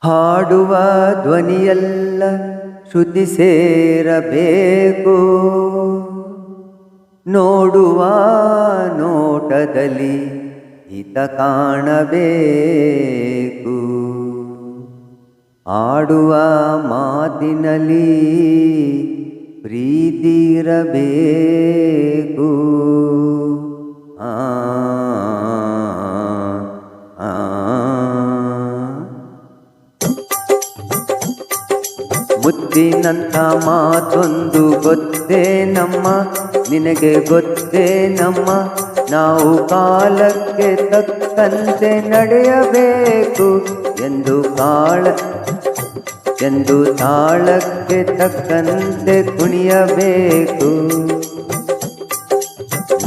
ಹಾಡುವ ಧ್ವನಿಯೆಲ್ಲ ಶ್ರುತಿ ಸೇರಬೇಕು, ನೋಡುವ ನೋಟದಲ್ಲಿ ಹಿತ ಕಾಣಬೇಕು, ಆಡುವ ಮಾತಿನಲ್ಲಿ ಪ್ರೀತಿರಬೇಕು. ಮುತ್ತಿನಂಥ ಮಾತೊಂದು ಗೊತ್ತೇ ನಮ್ಮ, ನಿನಗೆ ಗೊತ್ತೇ ನಮ್ಮ, ನಾವು ಕಾಲಕ್ಕೆ ತಕ್ಕಂತೆ ನಡೆಯಬೇಕು ಎಂದು ತಾಳಕ್ಕೆ ತಕ್ಕಂತೆ ಕುಣಿಯಬೇಕು.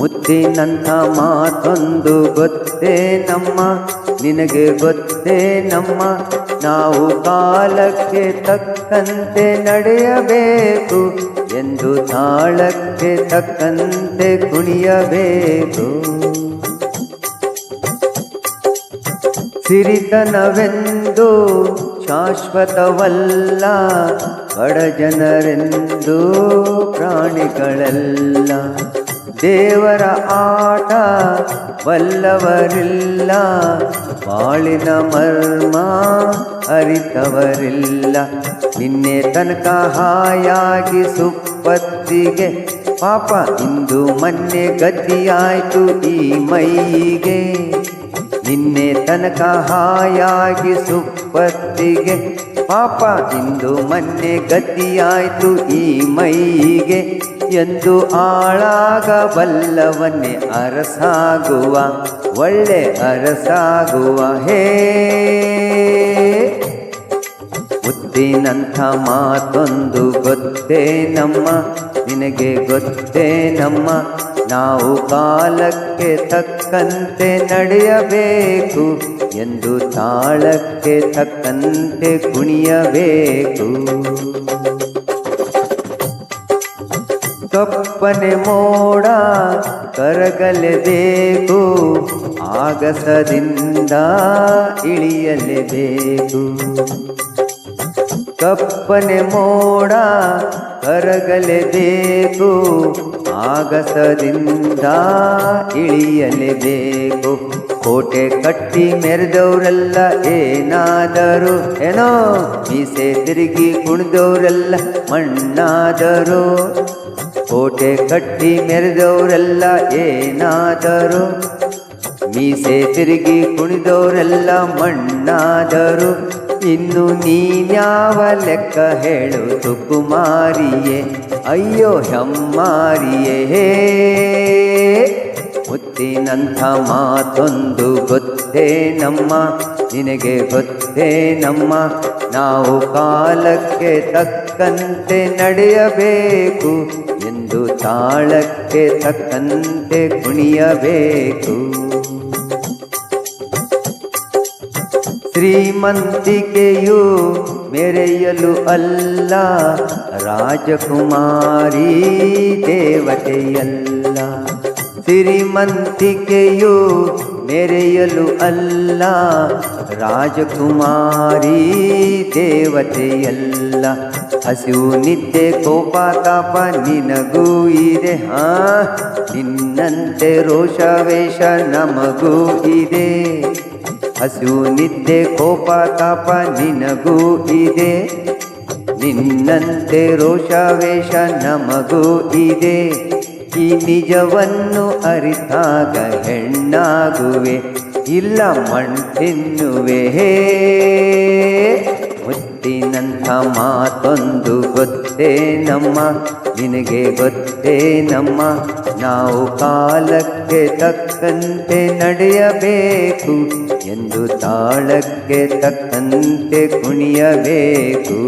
ಮುತ್ತಿನಂಥ ಮಾತೊಂದು ಗೊತ್ತೇ ನಮ್ಮ, ನಿನಗೆ ಗೊತ್ತೇ ನಮ್ಮ, ನಾವು ಕಾಲಕ್ಕೆ ತಕ್ಕಂತೆ ನಡೆಯಬೇಕು ಎಂದು ತಾಳಕ್ಕೆ ತಕ್ಕಂತೆ ಕುಣಿಯಬೇಕು. ಸಿರಿತನವೆಂದು ಶಾಶ್ವತವಲ್ಲ, ಬಡಜನರೆಂದು ಪ್ರಾಣಿಗಳೆಲ್ಲ, ದೇವರ ಆಟ ಬಲ್ಲವರಿಲ್ಲ, ಬಾಳಿನ ಮರ್ಮ ಅರಿತವರಿಲ್ಲ. ನಿನ್ನೆ ತನಕ ಹಾಯಾಗಿ ಸುಪ್ಪತ್ತಿಗೆ ಪಾಪ ಇಂದು ಮೊನ್ನೆ ಗತಿಯಾಯ್ತು ಈ ಮೈಗೆ. ನಿನ್ನೆ ತನಕ ಹಾಯಾಗಿ ಸುಪ್ಪತ್ತಿಗೆ ಪಾಪ ಇಂದು ಮೊನ್ನೆ ಗತಿಯಾಯ್ತು ಈ ಮೈಗೆ. ಎಂದು ಆಳಾಗಬಲ್ಲವನ್ನೇ ಅರಸಾಗುವ, ಒಳ್ಳೆ ಅರಸಾಗುವ. ಹೇ ಮುತ್ತಿನಂಥ ಮಾತೊಂದು ಗೊತ್ತೇ ನಮ್ಮ, ನಿನಗೆ ಗೊತ್ತೇ ನಮ್ಮ, ನಾವು ಕಾಲಕ್ಕೆ ತಕ್ಕಂತೆ ನಡೆಯಬೇಕು ಎಂದು ತಾಳಕ್ಕೆ ತಕ್ಕಂತೆ ಕುಣಿಯಬೇಕು. ಕಪ್ಪನೆ ಮೋಡ ಕರಗಲೇಬೇಕು, ಆಗಸದಿಂದ ಇಳಿಯಲೇಬೇಕು. ಕಪ್ಪನೆ ಮೋಡ ಕರಗಲೇಬೇಕು, ಆಗಸದಿಂದ ಇಳಿಯಲೇಬೇಕು. ಕೋಟೆ ಕಟ್ಟಿ ಮೆರೆದವರೆಲ್ಲ ಏನಾದರೂ ಏನೋ, ಮೀಸೆ ತಿರುಗಿ ಕುಣಿದವರೆಲ್ಲ ಮಣ್ಣಾದರು. ಕೋಟೆ ಕಟ್ಟಿ ಮೆರೆದವರೆಲ್ಲ ಏನಾದರು, ಮೀಸೆ ತಿರುಗಿ ಕುಣಿದವರೆಲ್ಲ ಮಣ್ಣಾದರು. ಇನ್ನು ನೀನ್ಯಾವ ಲೆಕ್ಕ ಹೇಳು ಸುಕುಮಾರಿಯೇ, ಅಯ್ಯೋ ಹೆಮ್ಮಾರಿಯೇ. ಹೇ ಮುತ್ತಿನಂಥ ಮಾತೊಂದು ಗೊತ್ತೇ ನಮ್ಮ, ನಿನಗೆ ಗೊತ್ತೇ ನಮ್ಮ, ನಾವು ಕಾಲಕ್ಕೆ ತಕ್ಕಂತೆ ನಡೆಯಬೇಕು ಎಂದು ತಾಳಕ್ಕೆ ತಕ್ಕಂತೆ ಕುಣಿಯಬೇಕು. ಶ್ರೀಮಂತಿಕೆಯು ಮೆರೆಯಲು ಅಲ್ಲ, ರಾಜಕುಮಾರಿ ದೇವತೆಯಲ್ಲ. ಶ್ರೀಮಂತಿಕೆಯು ಮೆರೆಯಲು ಅಲ್ಲ, ರಾಜಕುಮಾರಿ ದೇವತೆಯಲ್ಲ. ಹಸಿವು ನಿದ್ದೆ ಕೋಪ ತಾಪ ನಿನಗೂ ಇದೆ, ನಿನ್ನಂತೆ ರೋಷವೇಷ ನಮಗೂ ಇದೆ. ಹಸಿವು ನಿದ್ದೆ ಕೋಪ ತಾಪ ನಿನಗೂ ಇದೆ, ನಿನ್ನಂತೆ ರೋಷವೇಷ ನಮಗೂ ಇದೆ. ಈ ನಿಜವನ್ನು ಅರಿತಾಗ ಹೆಣ್ಣಾಗುವೆ, ಇಲ್ಲ ಮಣ್ಣಿನ್ನುವೆ. ಹೇ ಮುತ್ತಿನಂಥ ಮಾತೊಂದು ಗೊತ್ತೇ ನಮ್ಮ, ನಿನಗೆ ಗೊತ್ತೇ ನಮ್ಮ, ನಾವು ಕಾಲಕ್ಕೆ ತಕ್ಕಂತೆ ನಡೆಯಬೇಕು ಎಂದು ತಾಳಕ್ಕೆ ತಕ್ಕಂತೆ ಕುಣಿಯಬೇಕು.